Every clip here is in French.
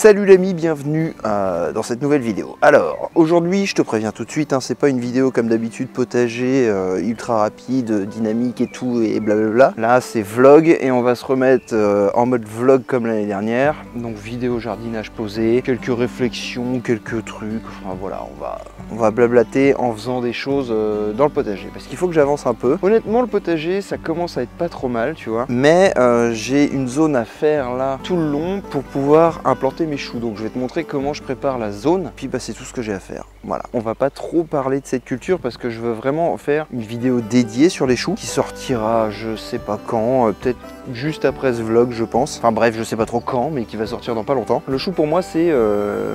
Salut l'ami, bienvenue dans cette nouvelle vidéo. Alors, aujourd'hui, je te préviens tout de suite, hein, c'est pas une vidéo comme d'habitude potager, ultra rapide, dynamique et tout, et blablabla. Là, c'est vlog et on va se remettre en mode vlog comme l'année dernière. Donc, vidéo jardinage posé, quelques réflexions, quelques trucs, enfin voilà, on va blablater en faisant des choses dans le potager. Parce qu'il faut que j'avance un peu. Honnêtement, le potager, ça commence à être pas trop mal, tu vois. Mais j'ai une zone à faire là, tout le long, pour pouvoir implanter mes choux. Donc je vais te montrer comment je prépare la zone, puis bah, c'est tout ce que j'ai à faire. Voilà, on va pas trop parler de cette culture parce que je veux vraiment faire une vidéo dédiée sur les choux qui sortira je sais pas quand, peut-être juste après ce vlog je pense. Enfin bref, je sais pas trop quand, mais qui va sortir dans pas longtemps. Le chou pour moi c'est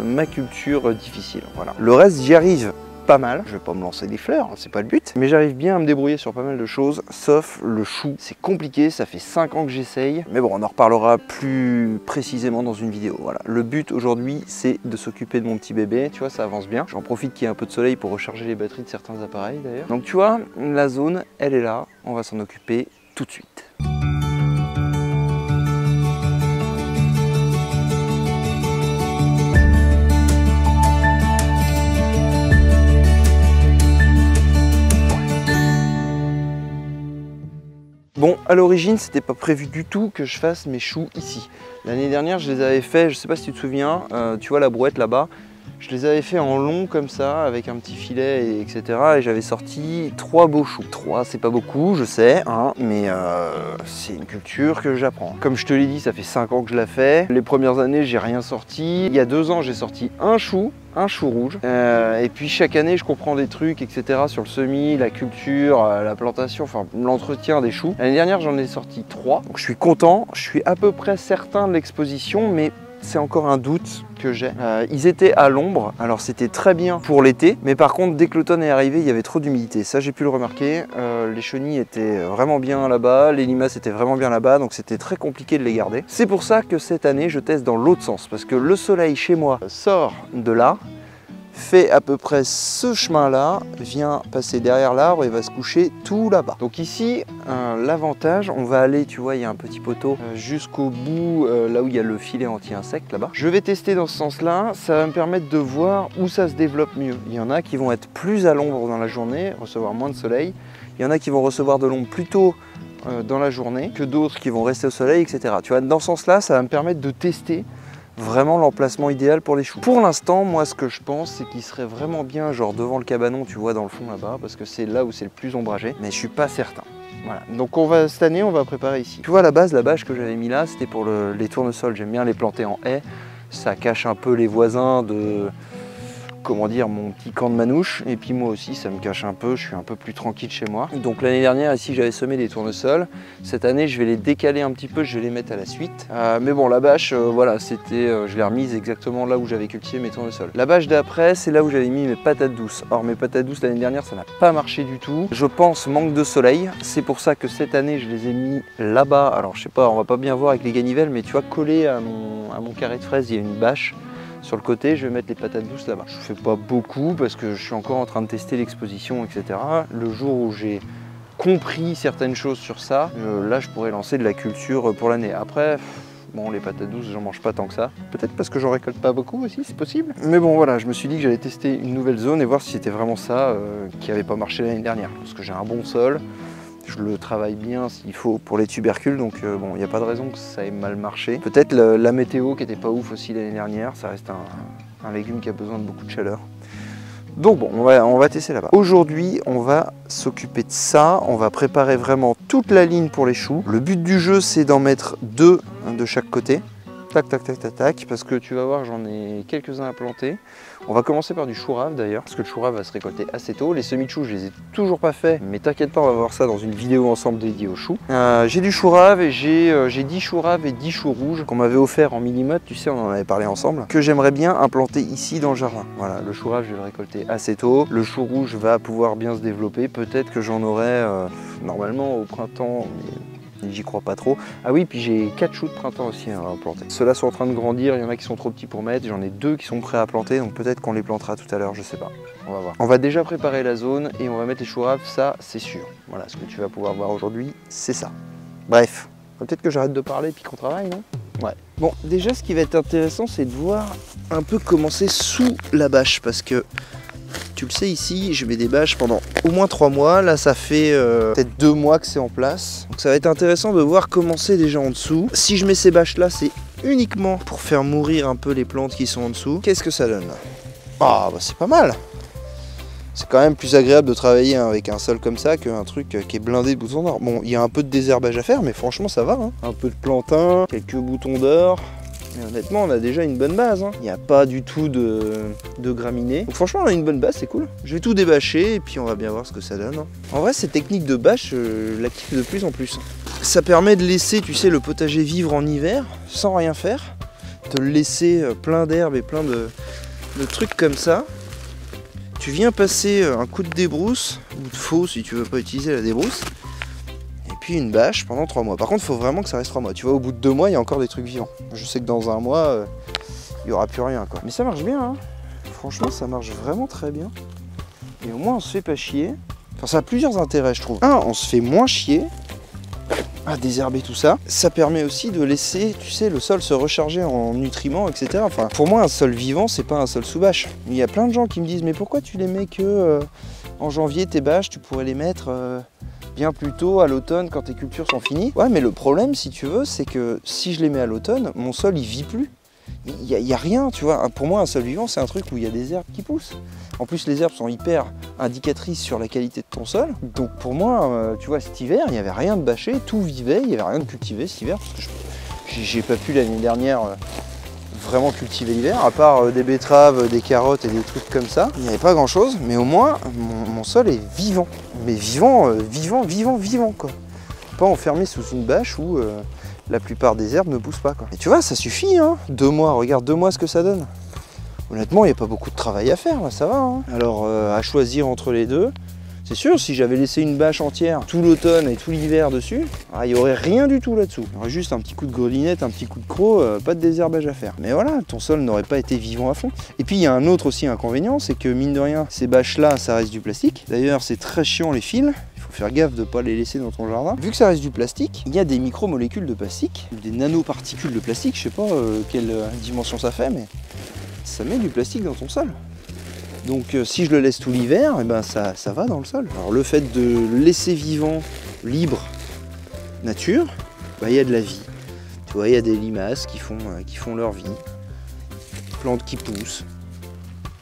ma culture difficile, voilà. Le reste j'y arrive pas mal, je vais pas me lancer des fleurs, hein, c'est pas le but, mais j'arrive bien à me débrouiller sur pas mal de choses, sauf le chou. C'est compliqué, ça fait 5 ans que j'essaye, mais bon, on en reparlera plus précisément dans une vidéo. Voilà, le but aujourd'hui, c'est de s'occuper de mon petit bébé, tu vois, ça avance bien. J'en profite qu'il y ait un peu de soleil pour recharger les batteries de certains appareils d'ailleurs. Donc tu vois, la zone, elle est là, on va s'en occuper tout de suite. Bon, à l'origine, c'était pas prévu du tout que je fasse mes choux ici. L'année dernière, je les avais fait, je sais pas si tu te souviens, tu vois la brouette là-bas, je les avais fait en long comme ça, avec un petit filet, etc. Et j'avais sorti 3 beaux choux. 3, c'est pas beaucoup, je sais, hein, mais c'est une culture que j'apprends. Comme je te l'ai dit, ça fait 5 ans que je la fais. Les premières années, j'ai rien sorti. Il y a 2 ans, j'ai sorti un chou rouge. Et puis chaque année, je comprends des trucs, etc. sur le semis, la culture, la plantation, enfin l'entretien des choux. L'année dernière, j'en ai sorti 3. Donc je suis content, je suis à peu près certain de l'exposition, mais c'est encore un doute que j'ai. Ils étaient à l'ombre, alors c'était très bien pour l'été, mais par contre dès que l'automne est arrivé, il y avait trop d'humidité. Ça j'ai pu le remarquer, les chenilles étaient vraiment bien là-bas, les limaces étaient vraiment bien là-bas, donc c'était très compliqué de les garder. C'est pour ça que cette année je teste dans l'autre sens, parce que le soleil chez moi sort de là, fait à peu près ce chemin-là, vient passer derrière l'arbre et va se coucher tout là-bas. Donc ici, l'avantage, on va aller, tu vois, il y a un petit poteau jusqu'au bout, là où il y a le filet anti-insectes là-bas. Je vais tester dans ce sens-là, ça va me permettre de voir où ça se développe mieux. Il y en a qui vont être plus à l'ombre dans la journée, recevoir moins de soleil. Il y en a qui vont recevoir de l'ombre plus tôt dans la journée que d'autres qui vont rester au soleil, etc. Tu vois, dans ce sens-là, ça va me permettre de tester vraiment l'emplacement idéal pour les choux. Pour l'instant, moi ce que je pense, c'est qu'il serait vraiment bien genre devant le cabanon, tu vois, dans le fond là-bas, parce que c'est là où c'est le plus ombragé, mais je suis pas certain. Voilà, donc cette année, on va préparer ici. Tu vois, à la base, la bâche que j'avais mis là, c'était pour les tournesols. J'aime bien les planter en haie, ça cache un peu les voisins de, comment dire, mon petit camp de manouche, et puis moi aussi ça me cache un peu, je suis un peu plus tranquille chez moi. Donc l'année dernière ici j'avais semé des tournesols, cette année je vais les décaler un petit peu, je vais les mettre à la suite. Mais bon, la bâche, voilà, c'était, je l'ai remise exactement là où j'avais cultivé mes tournesols. La bâche d'après, c'est là où j'avais mis mes patates douces. Or mes patates douces l'année dernière ça n'a pas marché du tout, je pense manque de soleil, c'est pour ça que cette année je les ai mis là-bas. Alors je sais pas, on va pas bien voir avec les ganivelles, mais tu vois, collé à mon carré de fraises, il y a une bâche. Sur le côté, je vais mettre les patates douces là-bas. Je fais pas beaucoup parce que je suis encore en train de tester l'exposition, etc. Le jour où j'ai compris certaines choses sur ça, là je pourrais lancer de la culture pour l'année. Après, bon, les patates douces, j'en mange pas tant que ça. Peut-être parce que j'en récolte pas beaucoup aussi, c'est possible. Mais bon, voilà, je me suis dit que j'allais tester une nouvelle zone et voir si c'était vraiment ça qui avait pas marché l'année dernière. Parce que j'ai un bon sol. Je le travaille bien s'il faut pour les tubercules, donc bon, il n'y a pas de raison que ça ait mal marché. Peut-être la météo qui n'était pas ouf aussi l'année dernière, ça reste un légume qui a besoin de beaucoup de chaleur. Donc bon, on va tester là-bas. Aujourd'hui, on va s'occuper de ça, on va préparer vraiment toute la ligne pour les choux. Le but du jeu, c'est d'en mettre 2 de chaque côté. Tac, tac, tac, tac, tac, parce que tu vas voir, j'en ai quelques-uns à planter. On va commencer par du chou rave d'ailleurs, parce que le chou rave va se récolter assez tôt. Les semis de choux, je les ai toujours pas fait, mais t'inquiète pas, on va voir ça dans une vidéo ensemble dédiée aux choux. J'ai du chou rave et j'ai 10 choux rave et 10 choux rouges qu'on m'avait offert en mini-motte, tu sais, on en avait parlé ensemble, que j'aimerais bien implanter ici dans le jardin. Voilà, le chou rave, je vais le récolter assez tôt. Le chou rouge va pouvoir bien se développer. Peut-être que j'en aurai normalement au printemps, mais j'y crois pas trop. Ah oui, puis j'ai 4 choux de printemps aussi à planter. Ceux-là sont en train de grandir, il y en a qui sont trop petits pour mettre, j'en ai 2 qui sont prêts à planter, donc peut-être qu'on les plantera tout à l'heure, je sais pas. On va voir. On va déjà préparer la zone et on va mettre les choux raves, ça c'est sûr. Voilà, ce que tu vas pouvoir voir aujourd'hui, c'est ça. Bref, peut-être que j'arrête de parler et puis qu'on travaille, non ? Ouais. Bon, déjà ce qui va être intéressant, c'est de voir un peu comment c'est sous la bâche, parce que tu le sais, ici je mets des bâches pendant au moins 3 mois, là ça fait peut-être 2 mois que c'est en place, donc ça va être intéressant de voir comment c'est déjà en dessous. Si je mets ces bâches là, c'est uniquement pour faire mourir un peu les plantes qui sont en dessous. Qu'est-ce que ça donne? Ah bah c'est pas mal. C'est quand même plus agréable de travailler avec un sol comme ça qu'un truc qui est blindé de boutons d'or. Bon, il y a un peu de désherbage à faire, mais franchement ça va, hein. Un peu de plantain, quelques boutons d'or. Mais honnêtement, on a déjà une bonne base, hein. Il n'y a pas du tout de graminées. Donc franchement, on a une bonne base, c'est cool. Je vais tout débâcher et puis on va bien voir ce que ça donne, hein. En vrai, cette technique de bâche, je la kiffe de plus en plus. Ça permet de laisser, tu sais, le potager vivre en hiver sans rien faire. De le laisser plein d'herbes et plein de trucs comme ça. Tu viens passer un coup de débrousse, ou de faux si tu veux pas utiliser la débrousse, et puis une bâche pendant 3 mois. Par contre, il faut vraiment que ça reste 3 mois. Tu vois, au bout de 2 mois, il y a encore des trucs vivants. Je sais que dans un mois, il n'y aura plus rien, quoi. Mais ça marche bien, hein. Franchement, ça marche vraiment très bien. Et au moins, on se fait pas chier. Enfin, ça a plusieurs intérêts, je trouve. Un, on se fait moins chier à désherber tout ça. Ça permet aussi de laisser, tu sais, le sol se recharger en nutriments, etc. Enfin, pour moi, un sol vivant, c'est pas un sol sous bâche. Il y a plein de gens qui me disent, mais pourquoi tu les mets que en janvier, tes bâches, tu pourrais les mettre bien plus tôt, à l'automne, quand tes cultures sont finies. Ouais, mais le problème, si tu veux, c'est que si je les mets à l'automne, mon sol, il vit plus. Il n'y a rien, tu vois. Pour moi, un sol vivant, c'est un truc où il y a des herbes qui poussent. En plus, les herbes sont hyper indicatrices sur la qualité de ton sol. Donc pour moi, tu vois, cet hiver, il n'y avait rien de bâché, tout vivait, il n'y avait rien de cultivé cet hiver, parce que j'ai pas pu l'année dernière vraiment cultiver l'hiver, à part des betteraves, des carottes et des trucs comme ça. Il n'y avait pas grand chose, mais au moins, mon sol est vivant. Mais vivant, vivant, quoi. Pas enfermé sous une bâche où la plupart des herbes ne poussent pas, quoi. Et tu vois, ça suffit, hein. 2 mois, regarde 2 mois ce que ça donne. Honnêtement, il n'y a pas beaucoup de travail à faire, là, ça va, hein. Alors, à choisir entre les deux, c'est sûr, si j'avais laissé une bâche entière tout l'automne et tout l'hiver dessus, il n'y aurait rien du tout là-dessous. Il y aurait juste un petit coup de grelinette, un petit coup de croc, pas de désherbage à faire. Mais voilà, ton sol n'aurait pas été vivant à fond. Et puis, il y a un autre aussi inconvénient, c'est que mine de rien, ces bâches-là, ça reste du plastique. D'ailleurs, c'est très chiant les fils. Il faut faire gaffe de ne pas les laisser dans ton jardin. Vu que ça reste du plastique, il y a des micromolécules de plastique, des nanoparticules de plastique, je sais pas quelle dimension ça fait, mais ça met du plastique dans ton sol. Donc si je le laisse tout l'hiver, eh ben, ça va dans le sol. Alors le fait de le laisser vivant, libre, nature, bah, il y a de la vie. Tu vois, il y a des limaces qui font leur vie, plantes qui poussent,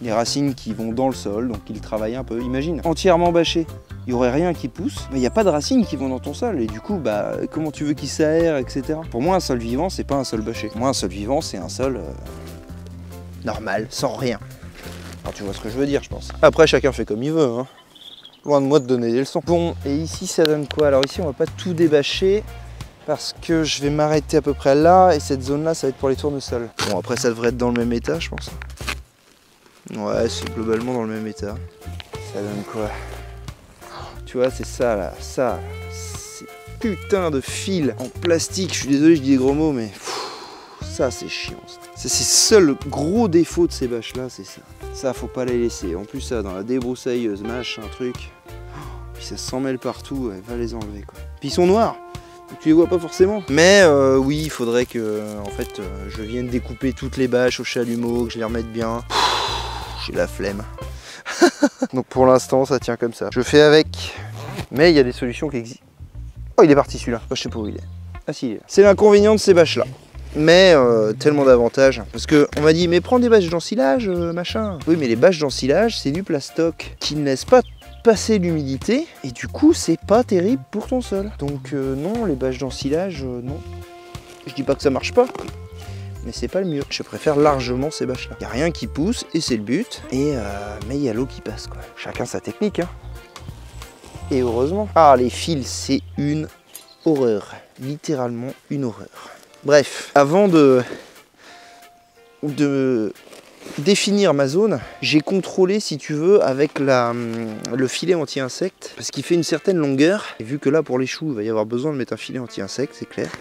les racines qui vont dans le sol, donc ils travaillent un peu. Imagine, entièrement bâché, il n'y aurait rien qui pousse, mais il n'y a pas de racines qui vont dans ton sol, et du coup, bah, comment tu veux qu'il s'aère, etc. Pour moi, un sol vivant, c'est pas un sol bâché. Pour moi, un sol vivant, c'est un sol normal, sans rien. Alors, tu vois ce que je veux dire, je pense. Après, chacun fait comme il veut, hein. Loin de moi de donner des leçons. Bon, et ici, ça donne quoi? Alors ici, on va pas tout débâcher, parce que je vais m'arrêter à peu près là, et cette zone-là, ça va être pour les tournesols. Bon, après, ça devrait être dans le même état, je pense. Ouais, c'est globalement dans le même état. Ça donne quoi? Tu vois, c'est ça, là. Ça, c'est putain de fils en plastique. Je suis désolé, je dis des gros mots, mais ça, c'est chiant. C'est le seul gros défaut de ces bâches-là, c'est ça. Ça, faut pas les laisser. En plus, ça, dans la débroussailleuse, machin, truc. Puis ça s'en mêle partout, ouais, va les enlever, quoi. Puis ils sont noirs, donc tu les vois pas forcément. Mais oui, il faudrait que, en fait, je vienne découper toutes les bâches au chalumeau, que je les remette bien. J'ai la flemme. Donc pour l'instant, ça tient comme ça. Je fais avec. Mais il y a des solutions qui existent. Oh, il est parti celui-là. Oh, je sais pas où il est. Ah si, il est là. C'est l'inconvénient de ces bâches-là. Mais tellement d'avantages. Parce que on m'a dit, mais prends des bâches d'ensilage, machin. Oui, mais les bâches d'ensilage, c'est du plastoc qui ne laisse pas passer l'humidité. Et du coup, c'est pas terrible pour ton sol. Donc non, les bâches d'ensilage, non. Je dis pas que ça marche pas, mais c'est pas le mieux. Je préfère largement ces bâches-là. Il n'y a rien qui pousse, et c'est le but. Et mais il y a l'eau qui passe, quoi. Chacun sa technique, hein. Et heureusement. Ah, les fils, c'est une horreur. Littéralement une horreur. Bref, avant de définir ma zone, j'ai contrôlé, si tu veux, avec le filet anti-insectes, parce qu'il fait une certaine longueur. Et vu que là, pour les choux, il va y avoir besoin de mettre un filet anti-insectes, c'est clair.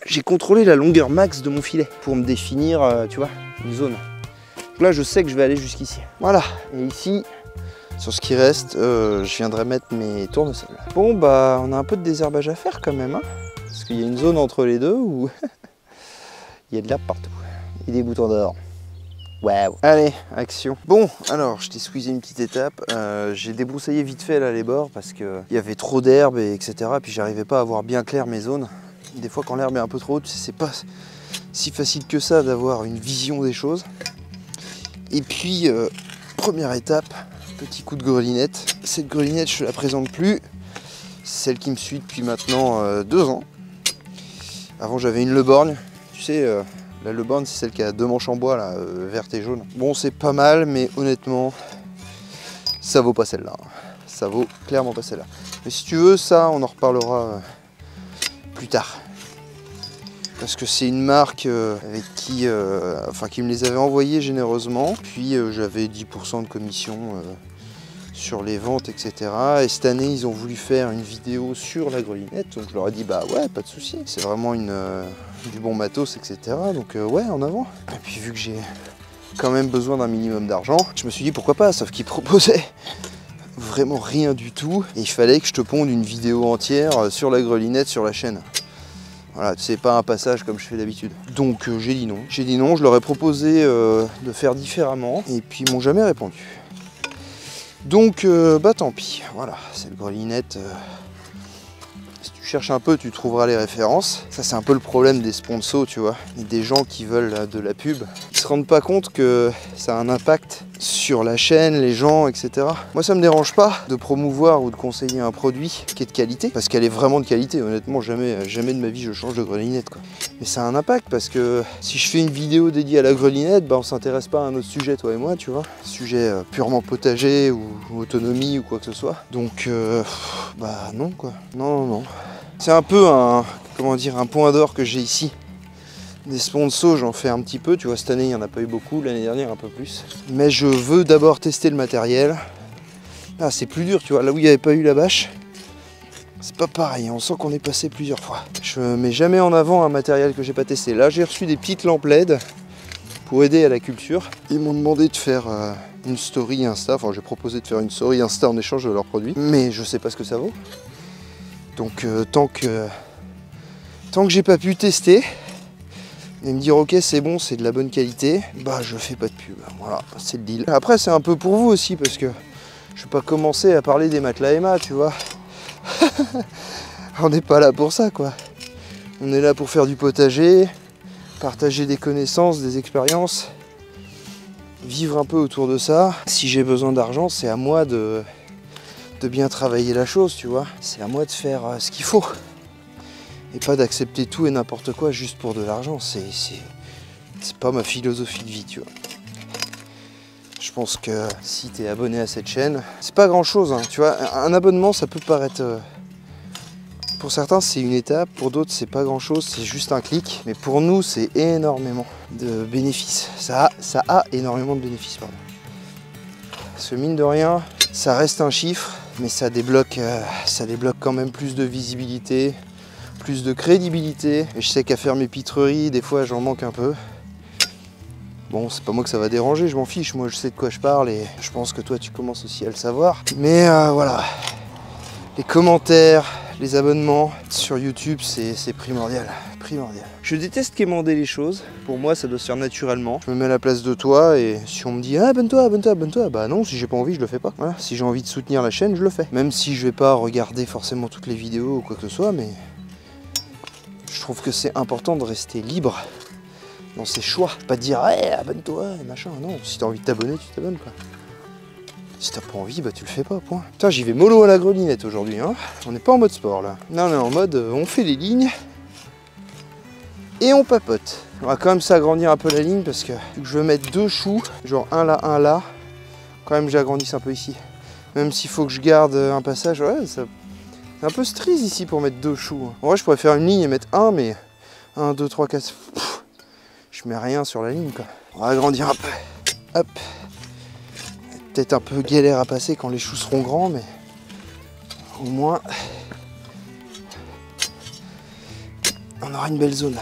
J'ai contrôlé la longueur max de mon filet pour me définir, tu vois, une zone. Donc là, je sais que je vais aller jusqu'ici. Voilà. Et ici, sur ce qui reste, je viendrai mettre mes tournesols. Bon, bah, on a un peu de désherbage à faire quand même, hein. Parce qu'il y a une zone entre les deux où Il y a de l'herbe partout. Et des boutons d'or. Waouh. Allez, action. Bon, alors je t'ai squeezé une petite étape. J'ai débroussaillé vite fait là les bords parce qu'il y avait trop d'herbe et etc. Puis j'arrivais pas à voir bien clair mes zones. Des fois quand l'herbe est un peu trop haute, c'est pas si facile que ça d'avoir une vision des choses. Et puis, première étape, petit coup de grelinette. Cette grelinette, je ne la présente plus. C'est celle qui me suit depuis maintenant 2 ans. Avant, j'avais une Le Borgne. Tu sais, la Le Borgne, c'est celle qui a 2 manches en bois, là, verte et jaune. Bon, c'est pas mal, mais honnêtement, ça vaut pas celle-là. Ça vaut clairement pas celle-là. Mais si tu veux, ça, on en reparlera plus tard. Parce que c'est une marque avec qui me les avait envoyés généreusement. Puis j'avais 10% de commission sur les ventes, etc. Et cette année, ils ont voulu faire une vidéo sur la grelinette. Donc je leur ai dit, bah ouais, pas de souci. C'est vraiment du bon matos, etc. Donc ouais, en avant. Et puis vu que j'ai quand même besoin d'un minimum d'argent, je me suis dit pourquoi pas, sauf qu'ils proposaient vraiment rien du tout. Et il fallait que je te ponde une vidéo entière sur la grelinette sur la chaîne. Voilà, c'est pas un passage comme je fais d'habitude. Donc j'ai dit non. J'ai dit non, je leur ai proposé de faire différemment et puis ils m'ont jamais répondu. Donc bah tant pis, voilà, cette grelinette. Si tu cherches un peu, tu trouveras les références. Ça c'est un peu le problème des sponsors, tu vois. Des gens qui veulent de la pub. Ils se rendent pas compte que ça a un impact sur la chaîne, les gens, etc. Moi ça me dérange pas de promouvoir ou de conseiller un produit qui est de qualité, parce qu'elle est vraiment de qualité. Honnêtement, jamais de ma vie je change de grelinette, quoi. Mais ça a un impact parce que si je fais une vidéo dédiée à la grelinette, bah on s'intéresse pas à un autre sujet, toi et moi, tu vois. Sujet purement potager ou autonomie ou quoi que ce soit. Donc bah non, quoi. Non. C'est un peu un point d'or que j'ai ici. Des sponsors, j'en fais un petit peu, tu vois, cette année il n'y en a pas eu beaucoup, l'année dernière un peu plus. Mais je veux d'abord tester le matériel. Ah, c'est plus dur, tu vois, là où il n'y avait pas eu la bâche, c'est pas pareil, on sent qu'on est passé plusieurs fois. Je mets jamais en avant un matériel que j'ai pas testé. Là j'ai reçu des petites lampes LED pour aider à la culture. Ils m'ont demandé de faire une story Insta, enfin j'ai proposé de faire une story Insta en échange de leurs produits, mais je sais pas ce que ça vaut. Donc tant que j'ai pas pu tester et me dire ok c'est bon, c'est de la bonne qualité, bah je fais pas de pub, voilà, c'est le deal. Après c'est un peu pour vous aussi parce que je vais pas commencer à parler des matelas Emma, tu vois. On n'est pas là pour ça, quoi. On est là pour faire du potager, partager des connaissances, des expériences, vivre un peu autour de ça. Si j'ai besoin d'argent, c'est à moi de bien travailler la chose, tu vois. C'est à moi de faire ce qu'il faut. Et pas d'accepter tout et n'importe quoi juste pour de l'argent. C'est pas ma philosophie de vie, tu vois. Je pense que si tu es abonné à cette chaîne, c'est pas grand chose, hein, tu vois. Un abonnement, ça peut paraître... pour certains, c'est une étape, pour d'autres, c'est pas grand chose, c'est juste un clic. Mais pour nous, c'est énormément de bénéfices. Ça a énormément de bénéfices, pardon. Parce que mine de rien, ça reste un chiffre, mais ça débloque quand même plus de visibilité, plus de crédibilité. Et je sais qu'à faire mes pitreries, des fois, j'en manque un peu. Bon, c'est pas moi que ça va déranger, je m'en fiche, moi je sais de quoi je parle et je pense que toi tu commences aussi à le savoir. Mais voilà, les commentaires, les abonnements sur YouTube, c'est primordial. Je déteste quémander les choses, pour moi ça doit se faire naturellement. Je me mets à la place de toi et si on me dit « Ah, abonne-toi », bah non, si j'ai pas envie, je le fais pas. Voilà, si j'ai envie de soutenir la chaîne, je le fais. Même si je vais pas regarder forcément toutes les vidéos ou quoi que ce soit, mais je trouve que c'est important de rester libre dans ses choix. Pas de dire hey, abonne-toi et machin. Non, si t'as envie de t'abonner, tu t'abonnes, quoi. Si t'as pas envie, bah tu le fais pas, point. Putain, j'y vais mollo à la grelinette aujourd'hui, hein. On n'est pas en mode sport là. Non, on est en mode on fait les lignes et on papote. On va quand même s'agrandir un peu la ligne parce que je veux mettre 2 choux, genre un là. Quand même j'agrandisse un peu ici. Même s'il faut que je garde un passage, ouais, c'est un peu strise ici pour mettre 2 choux. En vrai, je pourrais faire une ligne et mettre 1, mais 1, 2, 3, 4. Je mets rien sur la ligne, quoi. On va agrandir un peu. Hop. Peut-être un peu galère à passer quand les choux seront grands, mais au moins on aura une belle zone.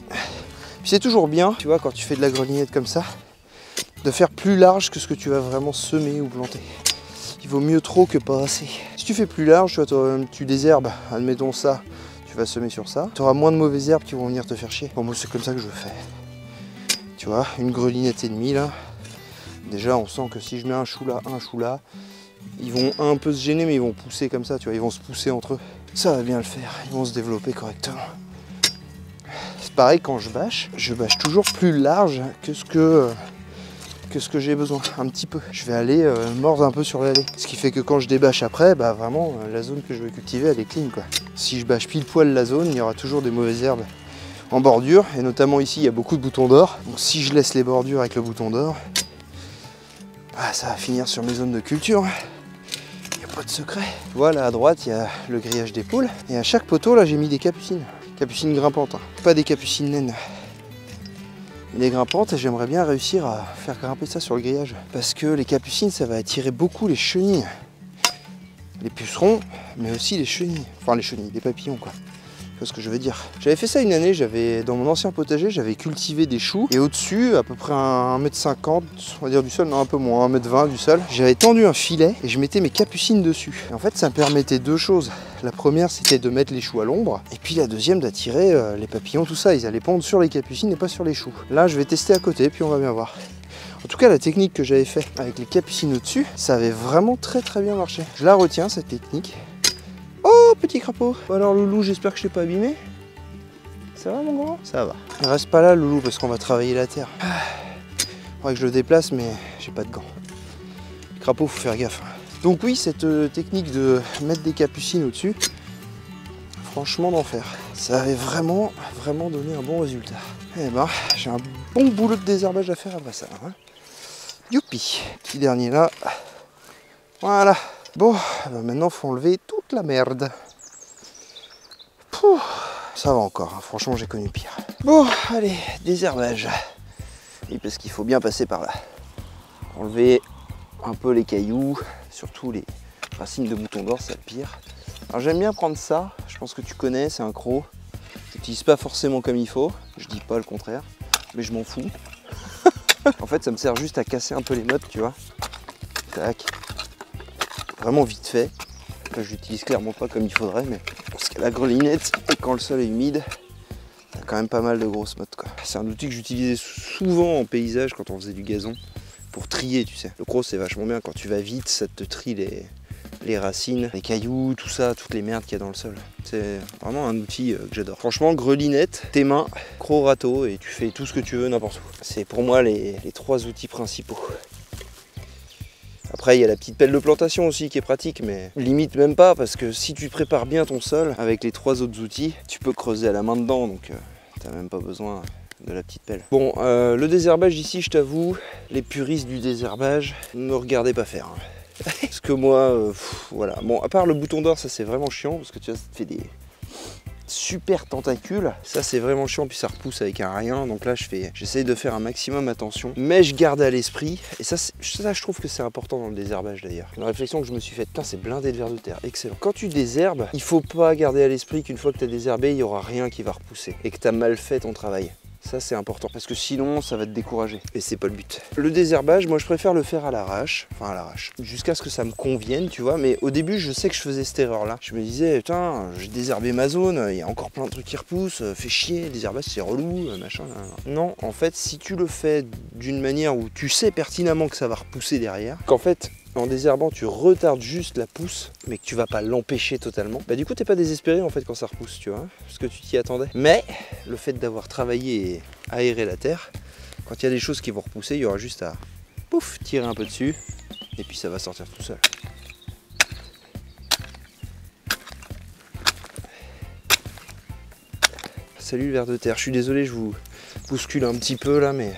Puis c'est toujours bien, tu vois, quand tu fais de la grelinette comme ça, de faire plus large que ce que tu vas vraiment semer ou planter. Il vaut mieux trop que pas assez. Si tu fais plus large, tu désherbes, admettons ça. Tu vas semer sur ça. Tu auras moins de mauvaises herbes qui vont venir te faire chier. Bon, moi c'est comme ça que je fais. Tu vois, une grelinette et demie là. Déjà on sent que si je mets un chou là, ils vont un peu se gêner mais ils vont pousser comme ça, tu vois, ils vont se pousser entre eux. Ça va bien le faire, ils vont se développer correctement. C'est pareil quand je bâche toujours plus large que ce que j'ai besoin, un petit peu. Je vais aller mordre un peu sur l'allée. Ce qui fait que quand je débâche après, bah vraiment la zone que je veux cultiver elle est clean quoi. Si je bâche pile poil la zone, il y aura toujours des mauvaises herbes en bordure, et notamment ici il y a beaucoup de boutons d'or. Donc si je laisse les bordures avec le bouton d'or, bah, ça va finir sur mes zones de culture. Il n'y a pas de secret. Voilà, à droite il y a le grillage des poules, et à chaque poteau là j'ai mis des capucines. Capucines grimpantes, hein. Pas des capucines naines. Les grimpantes, et j'aimerais bien réussir à faire grimper ça sur le grillage. Parce que les capucines, ça va attirer beaucoup les chenilles. Les pucerons, mais aussi les chenilles. Enfin les chenilles, les papillons quoi. Tu vois ce que je veux dire. J'avais fait ça une année, dans mon ancien potager, j'avais cultivé des choux. Et au-dessus, à peu près 1,50 m, on va dire du sol, non un peu moins, 1,20 m du sol. J'avais tendu un filet et je mettais mes capucines dessus. Et en fait, ça me permettait deux choses. La première, c'était de mettre les choux à l'ombre. Et puis la deuxième, d'attirer les papillons, tout ça. Ils allaient pondre sur les capucines et pas sur les choux. Là, je vais tester à côté, puis on va bien voir. En tout cas, la technique que j'avais fait avec les capucines au-dessus, ça avait vraiment très bien marché. Je la retiens, cette technique. Oh, petit crapaud. Bon, alors Loulou, j'espère que je t'ai pas abîmé. Ça va mon grand? Ça va. Ne reste pas là Loulou parce qu'on va travailler la terre. Faudrait que je le déplace mais j'ai pas de gants. Le crapaud, faut faire gaffe. Donc oui, cette technique de mettre des capucines au-dessus, franchement d'enfer. Ça avait vraiment donné un bon résultat. Eh ben, j'ai un bon boulot de désherbage à faire après ça. Hein. Youpi. Petit dernier là. Voilà. Bon, ben maintenant faut enlever toute la merde. Pouh, ça va encore, hein. Franchement j'ai connu pire. Bon, allez, désherbage. Et parce qu'il faut bien passer par là. Enlever un peu les cailloux, surtout les racines de boutons d'or, c'est le pire. Alors j'aime bien prendre ça, je pense que tu connais, c'est un croc. J'utilise pas forcément comme il faut, je dis pas le contraire, mais je m'en fous. En fait ça me sert juste à casser un peu les mottes, tu vois. Tac. Vraiment vite fait. Là, je l'utilise clairement pas comme il faudrait, mais parce que la grelinette et quand le sol est humide, t'as quand même pas mal de grosses mottes quoi. C'est un outil que j'utilisais souvent en paysage quand on faisait du gazon pour trier, tu sais. Le croc c'est vachement bien quand tu vas vite, ça te trie les racines, les cailloux, tout ça, toutes les merdes qu'il y a dans le sol. C'est vraiment un outil que j'adore. Franchement, grelinette, tes mains, croc râteau et tu fais tout ce que tu veux n'importe où. C'est pour moi les trois outils principaux. Après il y a la petite pelle de plantation aussi qui est pratique, mais limite même pas parce que si tu prépares bien ton sol avec les trois autres outils, tu peux creuser à la main dedans, donc t'as même pas besoin de la petite pelle. Bon, le désherbage ici, je t'avoue, les puristes du désherbage, ne me regardez pas faire. Hein. Parce que moi, voilà. Bon, à part le bouton d'or, ça c'est vraiment chiant parce que tu vois, ça te fait des super tentacules. Ça c'est vraiment chiant, puis ça repousse avec un rien. Donc là j'essaye de faire un maximum attention, mais je garde à l'esprit, et ça je trouve que c'est important dans le désherbage d'ailleurs. Une réflexion que je me suis faite, putain c'est blindé de vers de terre, excellent. Quand tu désherbes, il faut pas garder à l'esprit qu'une fois que tu as désherbé, il n'y aura rien qui va repousser et que tu as mal fait ton travail. Ça c'est important parce que sinon ça va te décourager et c'est pas le but. Le désherbage, moi je préfère le faire à l'arrache, enfin à l'arrache, jusqu'à ce que ça me convienne, tu vois. Mais au début je sais que je faisais cette erreur là. Je me disais putain, j'ai désherbé ma zone, il y a encore plein de trucs qui repoussent, fait chier, le désherbage c'est relou, machin. Non, en fait si tu le fais d'une manière où tu sais pertinemment que ça va repousser derrière, qu'en fait en désherbant tu retardes juste la pousse mais que tu vas pas l'empêcher totalement, bah du coup t'es pas désespéré en fait quand ça repousse, tu vois, parce que tu t'y attendais. Mais le fait d'avoir travaillé et aéré la terre, quand il y a des choses qui vont repousser, il y aura juste à pouf tirer un peu dessus et puis ça va sortir tout seul. Salut le ver de terre, je suis désolé, je vous bouscule un petit peu là, mais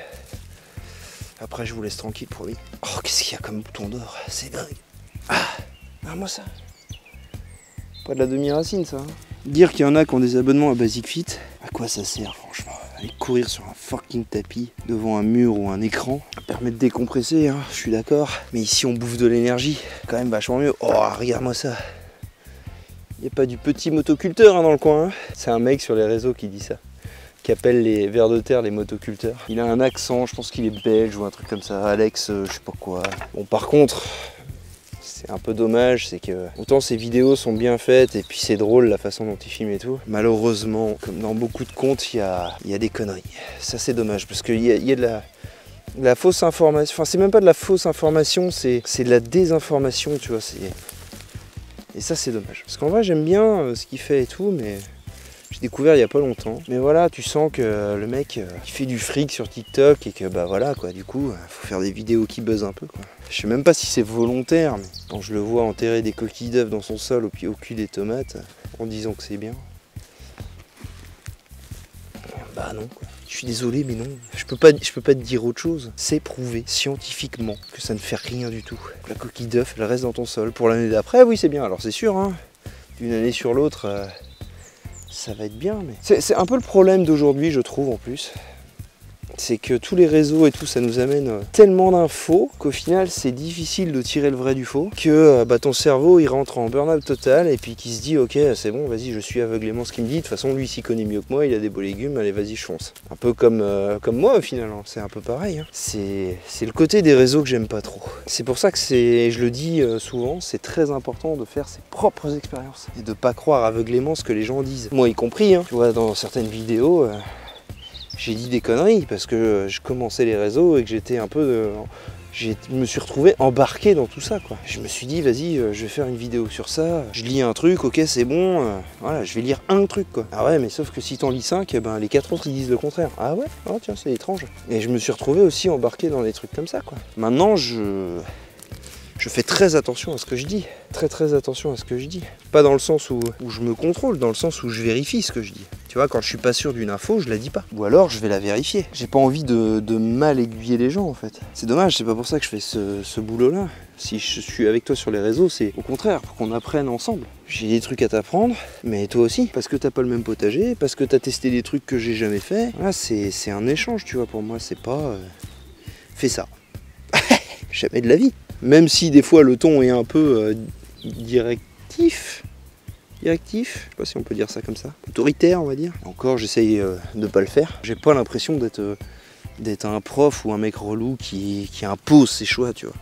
après je vous laisse tranquille, promis. Oh, qu'est-ce qu'il y a comme bouton d'or, c'est dingue. Ah, moi ça. Pas de la demi-racine ça. Hein. Dire qu'il y en a qui ont des abonnements à Basic Fit, à quoi ça sert franchement? Aller courir sur un fucking tapis devant un mur ou un écran, ça permet de décompresser, hein, je suis d'accord. Mais ici on bouffe de l'énergie, quand même vachement mieux. Oh, regarde-moi ça. Il n'y a pas du petit motoculteur hein, dans le coin. Hein. C'est un mec sur les réseaux qui dit ça. Qui appelle les vers de terre les motoculteurs. Il a un accent, je pense qu'il est belge ou un truc comme ça, Alex, je sais pas quoi. Bon par contre, c'est un peu dommage, c'est que autant ces vidéos sont bien faites et puis c'est drôle la façon dont ils filment et tout. Malheureusement, comme dans beaucoup de comptes, il y a des conneries. Ça c'est dommage parce qu'il y a de la fausse information. Enfin, c'est même pas de la fausse information, c'est de la désinformation, tu vois. Et ça c'est dommage. Parce qu'en vrai j'aime bien ce qu'il fait et tout, mais j'ai découvert il n'y a pas longtemps. Mais voilà, tu sens que le mec il fait du fric sur TikTok et que bah voilà quoi, du coup faut faire des vidéos qui buzzent un peu quoi. Je sais même pas si c'est volontaire, mais quand je le vois enterrer des coquilles d'œufs dans son sol au cul des tomates en disant que c'est bien. Bah non quoi. Je suis désolé mais non, je peux pas te dire autre chose. C'est prouvé scientifiquement que ça ne fait rien du tout. La coquille d'œuf elle reste dans ton sol. Pour l'année d'après, oui c'est bien, alors c'est sûr hein. D'une année sur l'autre, ça va être bien, mais... C'est un peu le problème d'aujourd'hui je trouve en plus. C'est que tous les réseaux et tout, ça nous amène tellement d'infos qu'au final c'est difficile de tirer le vrai du faux, que ton cerveau il rentre en burn-out total et puis qu'il se dit ok c'est bon vas-y je suis aveuglément ce qu'il me dit, de toute façon lui s'y connaît mieux que moi, il a des beaux légumes, allez vas-y je fonce. Un peu comme moi au final, hein. C'est un peu pareil, hein. C'est le côté des réseaux que j'aime pas trop. C'est pour ça que je le dis souvent, c'est très important de faire ses propres expériences et de pas croire aveuglément ce que les gens disent. Moi y compris, hein. Tu vois dans certaines vidéos... j'ai dit des conneries parce que je commençais les réseaux et que j'étais un peu... je me suis retrouvé embarqué dans tout ça quoi. Je me suis dit vas-y je vais faire une vidéo sur ça, je lis un truc, ok c'est bon, voilà je vais lire un truc quoi. Ah ouais mais sauf que si t'en lis 5, les 4 autres ils disent le contraire. Ah ouais, oh tiens c'est étrange. Et je me suis retrouvé aussi embarqué dans des trucs comme ça quoi. Maintenant je fais très attention à ce que je dis. Très attention à ce que je dis. Pas dans le sens où je me contrôle, dans le sens où je vérifie ce que je dis. Tu vois, quand je suis pas sûr d'une info, je la dis pas. Ou alors je vais la vérifier. J'ai pas envie de mal aiguiller les gens en fait. C'est dommage, c'est pas pour ça que je fais ce boulot-là. Si je suis avec toi sur les réseaux, c'est au contraire, pour qu'on apprenne ensemble. J'ai des trucs à t'apprendre, mais toi aussi. Parce que t'as pas le même potager, parce que t'as testé des trucs que j'ai jamais fait. Voilà, c'est un échange, tu vois, pour moi, c'est pas... fais ça. Jamais de la vie. Même si des fois le ton est un peu directif, je sais pas si on peut dire ça comme ça, autoritaire on va dire. Encore j'essaye de pas le faire. J'ai pas l'impression d'être un prof ou un mec relou qui impose ses choix, tu vois.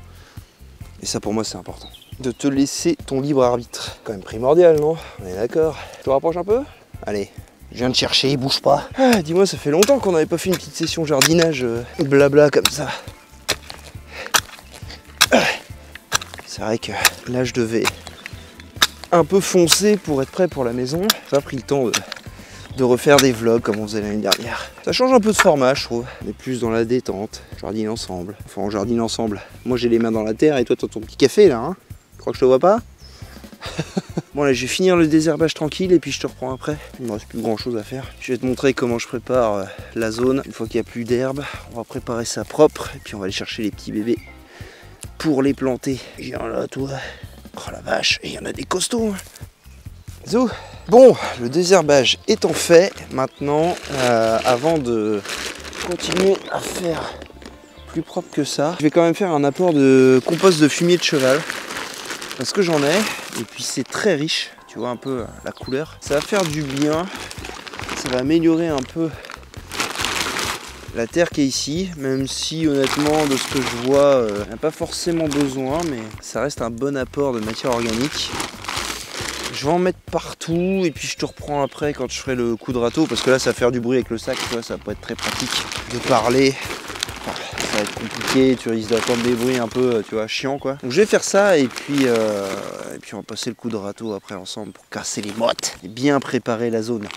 Et ça pour moi c'est important. De te laisser ton libre arbitre. Quand même primordial, non? On est d'accord. Je te rapproche un peu? Allez. Je viens de chercher, bouge pas. Ah, dis-moi, ça fait longtemps qu'on n'avait pas fait une petite session jardinage blabla comme ça. C'est vrai que là je devais un peu foncer pour être prêt pour la maison. J'ai pas pris le temps de refaire des vlogs comme on faisait l'année dernière. Ça change un peu de format je trouve. On est plus dans la détente, jardine ensemble. Enfin on jardine ensemble. Moi j'ai les mains dans la terre et toi t'as ton petit café là, hein. Tu crois que je te vois pas? Bon là je vais finir le désherbage tranquille et puis je te reprends après. Il me reste plus grand chose à faire. Je vais te montrer comment je prépare la zone. Une fois qu'il n'y a plus d'herbe, on va préparer ça propre et puis on va aller chercher les petits bébés pour les planter. Viens là toi. Oh la vache, et il y en a des costauds. Zo. Bon, le désherbage étant fait, maintenant, avant de continuer à faire plus propre que ça, je vais quand même faire un apport de compost de fumier de cheval. Parce que j'en ai, et puis c'est très riche, tu vois un peu la couleur. Ça va faire du bien, ça va améliorer un peu la terre qui est ici, même si honnêtement de ce que je vois, il n'y a pas forcément besoin, mais ça reste un bon apport de matière organique. Je vais en mettre partout et puis je te reprends après quand je ferai le coup de râteau, parce que là ça va faire du bruit avec le sac, tu vois, ça va pas être très pratique de parler. Enfin, ça va être compliqué, tu risques d'entendre des bruits un peu, tu vois, chiant quoi. Donc je vais faire ça et puis on va passer le coup de râteau après ensemble pour casser les mottes et bien préparer la zone.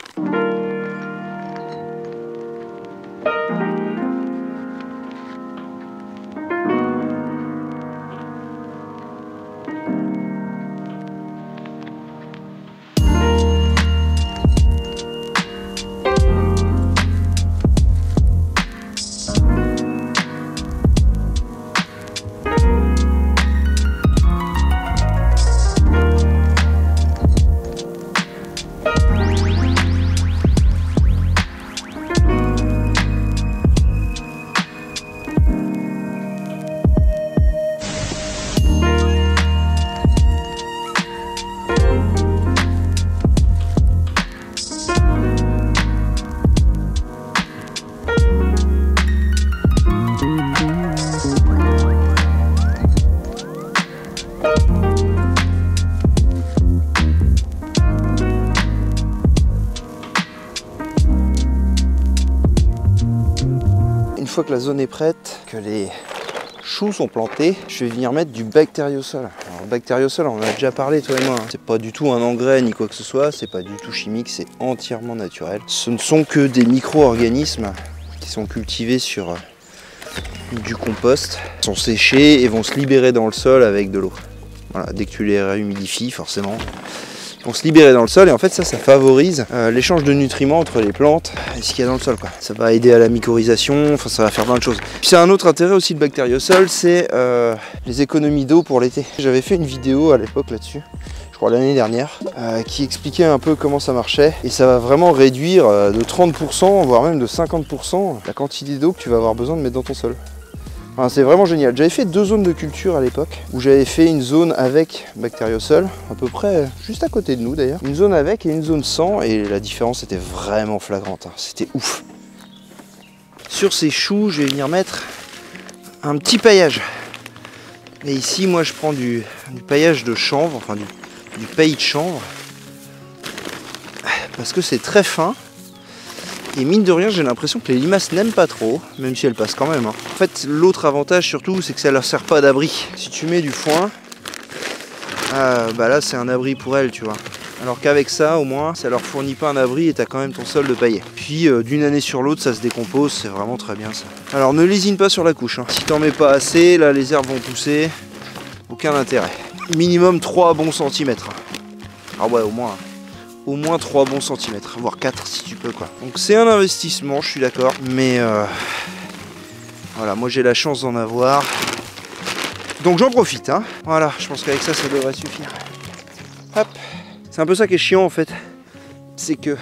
fois que la zone est prête, que les choux sont plantés, je vais venir mettre du bactériosol. Alors, le bactériosol, on en a déjà parlé toi et moi, hein. C'est pas du tout un engrais ni quoi que ce soit, c'est pas du tout chimique, c'est entièrement naturel. Ce ne sont que des micro-organismes qui sont cultivés sur du compost, sont séchés et vont se libérer dans le sol avec de l'eau. Voilà, dès que tu les réhumidifies, forcément, ils vont se libérer dans le sol et en fait ça favorise l'échange de nutriments entre les plantes et ce qu'il y a dans le sol, quoi. Ça va aider à la mycorhisation, enfin ça va faire plein de choses. Puis c'est un autre intérêt aussi le bactériosol, c'est les économies d'eau pour l'été. J'avais fait une vidéo à l'époque là-dessus, je crois l'année dernière, qui expliquait un peu comment ça marchait et ça va vraiment réduire de 30% voire même de 50% la quantité d'eau que tu vas avoir besoin de mettre dans ton sol. Enfin, c'est vraiment génial. J'avais fait 2 zones de culture à l'époque, où j'avais fait une zone avec bactériosol, à peu près juste à côté de nous d'ailleurs. Une zone avec et une zone sans, et la différence était vraiment flagrante, hein. C'était ouf. Sur ces choux, je vais venir mettre un petit paillage. Et ici, moi je prends du paillage de chanvre, enfin du paillis de chanvre, parce que c'est très fin. Et mine de rien, j'ai l'impression que les limaces n'aiment pas trop, même si elles passent quand même, hein. En fait, l'autre avantage surtout, c'est que ça leur sert pas d'abri. Si tu mets du foin, bah là c'est un abri pour elles, tu vois. Alors qu'avec ça, au moins, ça leur fournit pas un abri et t'as quand même ton sol de paillé. Puis d'une année sur l'autre, ça se décompose, c'est vraiment très bien ça. Alors ne lésine pas sur la couche, hein. Si t'en mets pas assez, là les herbes vont pousser, aucun intérêt. Minimum 3 bons centimètres. Ah ouais, au moins 3 bons centimètres, voire 4 si tu peux, quoi. Donc c'est un investissement, je suis d'accord, mais voilà, moi j'ai la chance d'en avoir, donc j'en profite, hein. Voilà, je pense qu'avec ça, ça devrait suffire. Hop, c'est un peu ça qui est chiant en fait, c'est que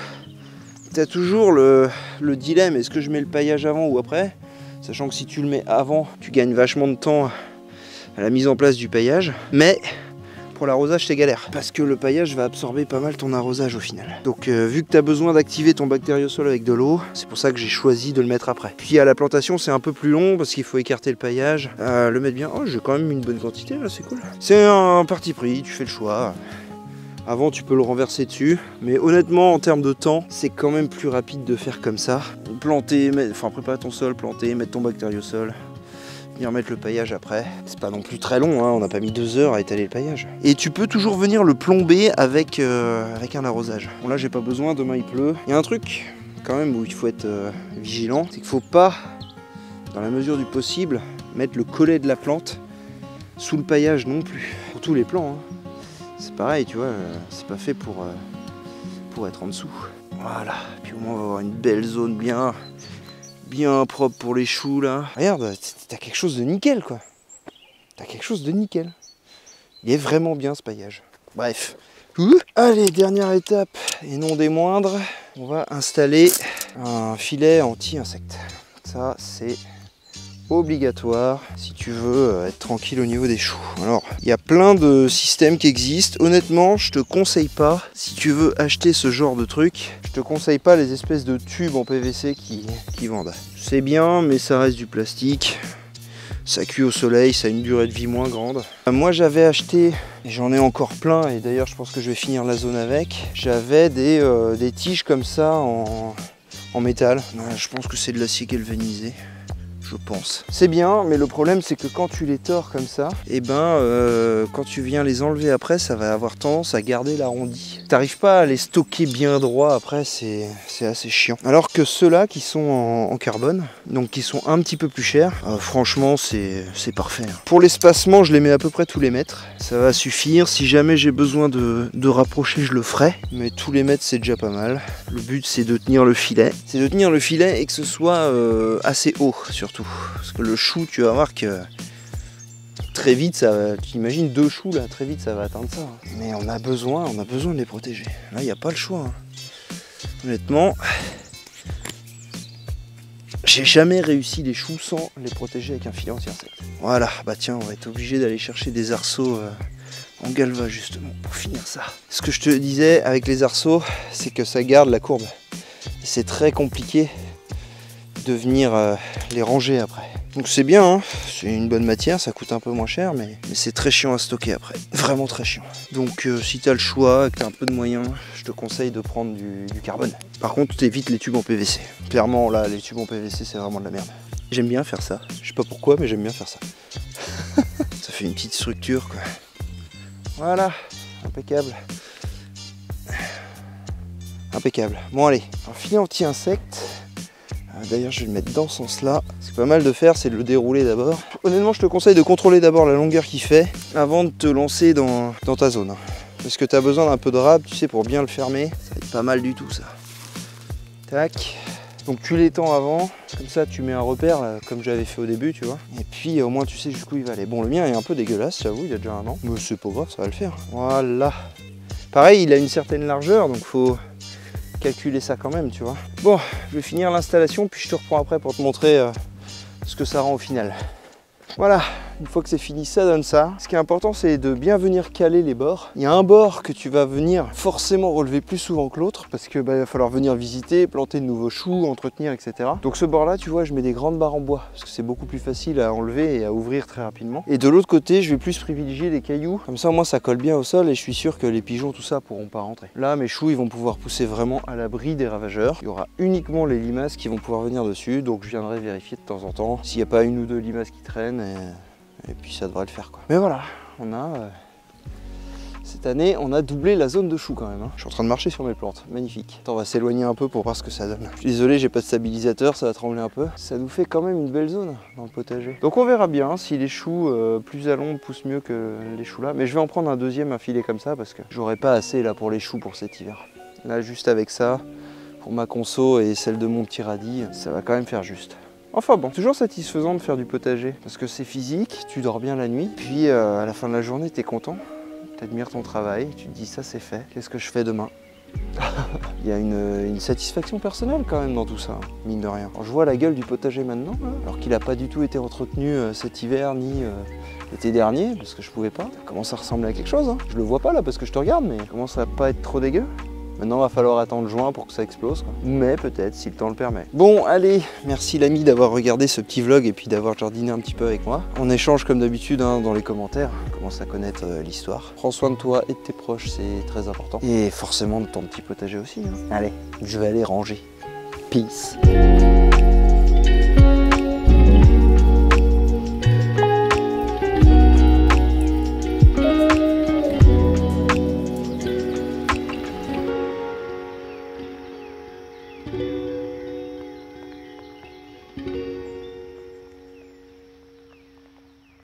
tu as toujours le dilemme, est-ce que je mets le paillage avant ou après, sachant que si tu le mets avant, tu gagnes vachement de temps à la mise en place du paillage, mais pour l'arrosage c'est galère, parce que le paillage va absorber pas mal ton arrosage au final. Donc vu que tu as besoin d'activer ton bactériosol avec de l'eau, c'est pour ça que j'ai choisi de le mettre après. Puis à la plantation c'est un peu plus long, parce qu'il faut écarter le paillage, le mettre bien. Oh, j'ai quand même une bonne quantité là, c'est cool. C'est un parti pris, tu fais le choix. Avant tu peux le renverser dessus, mais honnêtement en termes de temps, c'est quand même plus rapide de faire comme ça. Planter, enfin préparer ton sol, planter, mettre ton bactériosol, venir mettre le paillage après. C'est pas non plus très long, hein, on n'a pas mis 2 heures à étaler le paillage. Et tu peux toujours venir le plomber avec un arrosage. Bon là j'ai pas besoin, demain il pleut. Il y a un truc quand même où il faut être vigilant, c'est qu'il faut pas, dans la mesure du possible, mettre le collet de la plante sous le paillage non plus. Pour tous les plants, hein. C'est pareil, tu vois, c'est pas fait pour être en dessous. Voilà, puis au moins on va avoir une belle zone bien propre pour les choux là. Regarde, t'as quelque chose de nickel, quoi. T'as quelque chose de nickel. Il est vraiment bien ce paillage. Bref. Allez, dernière étape et non des moindres, on va installer un filet anti-insectes. Ça c'est obligatoire si tu veux être tranquille au niveau des choux. Alors il y a plein de systèmes qui existent. Honnêtement je te conseille pas, si tu veux acheter ce genre de truc, je te conseille pas les espèces de tubes en PVC qui vendent. C'est bien mais ça reste du plastique, ça cuit au soleil, ça a une durée de vie moins grande. Moi j'avais acheté, et j'en ai encore plein, et d'ailleurs je pense que je vais finir la zone avec, j'avais des tiges comme ça en métal. Je pense que c'est de l'acier galvanisé. Je pense. C'est bien, mais le problème c'est que quand tu les tords comme ça, et quand tu viens les enlever après, ça va avoir tendance à garder l'arrondi. T'arrives pas à les stocker bien droit après, c'est assez chiant. Alors que ceux-là qui sont en carbone, donc qui sont un petit peu plus chers, franchement c'est parfait. Pour l'espacement, je les mets à peu près tous les mètres. Ça va suffire. Si jamais j'ai besoin de rapprocher, je le ferai. Mais tous les mètres c'est déjà pas mal. Le but c'est de tenir le filet. C'est de tenir le filet et que ce soit assez haut surtout. Parce que le chou, tu vas voir que très vite, ça, tu imagines 2 choux là, très vite ça va atteindre ça. Mais on a besoin de les protéger. Là, il n'y a pas le choix, hein. Honnêtement, j'ai jamais réussi les choux sans les protéger avec un filet anti-insectes. Voilà, bah tiens, on va être obligé d'aller chercher des arceaux en galva justement pour finir ça. Ce que je te disais avec les arceaux, c'est que ça garde la courbe. C'est très compliqué de venir les ranger après. Donc c'est bien, hein, c'est une bonne matière, ça coûte un peu moins cher, mais c'est très chiant à stocker après. Vraiment très chiant. Donc si tu as le choix, que tu as un peu de moyens, je te conseille de prendre du carbone. Par contre, tu évites les tubes en PVC. Clairement, là, les tubes en PVC, c'est vraiment de la merde. J'aime bien faire ça. Je sais pas pourquoi, mais j'aime bien faire ça. Ça fait une petite structure, quoi. Voilà, impeccable. Impeccable. Bon allez, un filet anti-insecte. D'ailleurs je vais le mettre dans ce sens-là. Ce qui est pas mal de faire, c'est de le dérouler d'abord. Honnêtement, je te conseille de contrôler d'abord la longueur qu'il fait avant de te lancer dans ta zone. Parce que tu as besoin d'un peu de râpe, tu sais, pour bien le fermer. Ça va être pas mal du tout ça. Tac. Donc tu l'étends avant, comme ça tu mets un repère là, comme j'avais fait au début, tu vois. Et puis au moins tu sais jusqu'où il va aller. Bon, le mien est un peu dégueulasse, j'avoue, il y a déjà un an. Mais c'est pas grave, ça va le faire. Voilà. Pareil, il a une certaine largeur, donc faut calculer ça quand même, tu vois. Bon, je vais finir l'installation, puis je te reprends après pour te montrer ce que ça rend au final. Voilà, une fois que c'est fini, ça donne ça. Ce qui est important, c'est de bien venir caler les bords. Il y a un bord que tu vas venir forcément relever plus souvent que l'autre parce que il va falloir venir visiter, planter de nouveaux choux, entretenir, etc. Donc ce bord-là, tu vois, je mets des grandes barres en bois parce que c'est beaucoup plus facile à enlever et à ouvrir très rapidement. Et de l'autre côté, je vais plus privilégier des cailloux. Comme ça, moi, ça colle bien au sol et je suis sûr que les pigeons, tout ça, pourront pas rentrer. Là, mes choux, ils vont pouvoir pousser vraiment à l'abri des ravageurs. Il y aura uniquement les limaces qui vont pouvoir venir dessus. Donc je viendrai vérifier de temps en temps s'il n'y a pas une ou deux limaces qui traînent. Et puis ça devrait le faire, quoi. Mais voilà, on a cette année on a doublé la zone de choux quand même. Je suis en train de marcher sur mes plantes, magnifique. Attends, on va s'éloigner un peu pour voir ce que ça donne. Je suis désolé, j'ai pas de stabilisateur, ça va trembler un peu. Ça nous fait quand même une belle zone dans le potager. Donc on verra bien si les choux plus à l'ombre poussent mieux que les choux là. Mais je vais en prendre un deuxième affilé comme ça parce que j'aurai pas assez là pour les choux pour cet hiver. Là juste avec ça, pour ma conso et celle de mon petit radis, ça va quand même faire juste. Enfin bon, toujours satisfaisant de faire du potager parce que c'est physique, tu dors bien la nuit, puis à la fin de la journée t'es content, t'admires ton travail, tu te dis ça c'est fait, qu'est-ce que je fais demain? Il y a une satisfaction personnelle quand même dans tout ça, mine de rien. Quand je vois la gueule du potager maintenant, là, alors qu'il n'a pas du tout été entretenu cet hiver ni l'été dernier, parce que je pouvais pas, ça commence à ressembler à quelque chose. Je le vois pas là parce que je te regarde, mais ça commence à pas être trop dégueu. Maintenant, il va falloir attendre juin pour que ça explose, quoi. Mais peut-être, si le temps le permet. Bon, allez, merci l'ami d'avoir regardé ce petit vlog et puis d'avoir jardiné un petit peu avec moi. On échange comme d'habitude dans les commentaires. On commence à connaître l'histoire. Prends soin de toi et de tes proches, c'est très important. Et forcément de ton petit potager aussi. Allez, je vais aller ranger. Peace.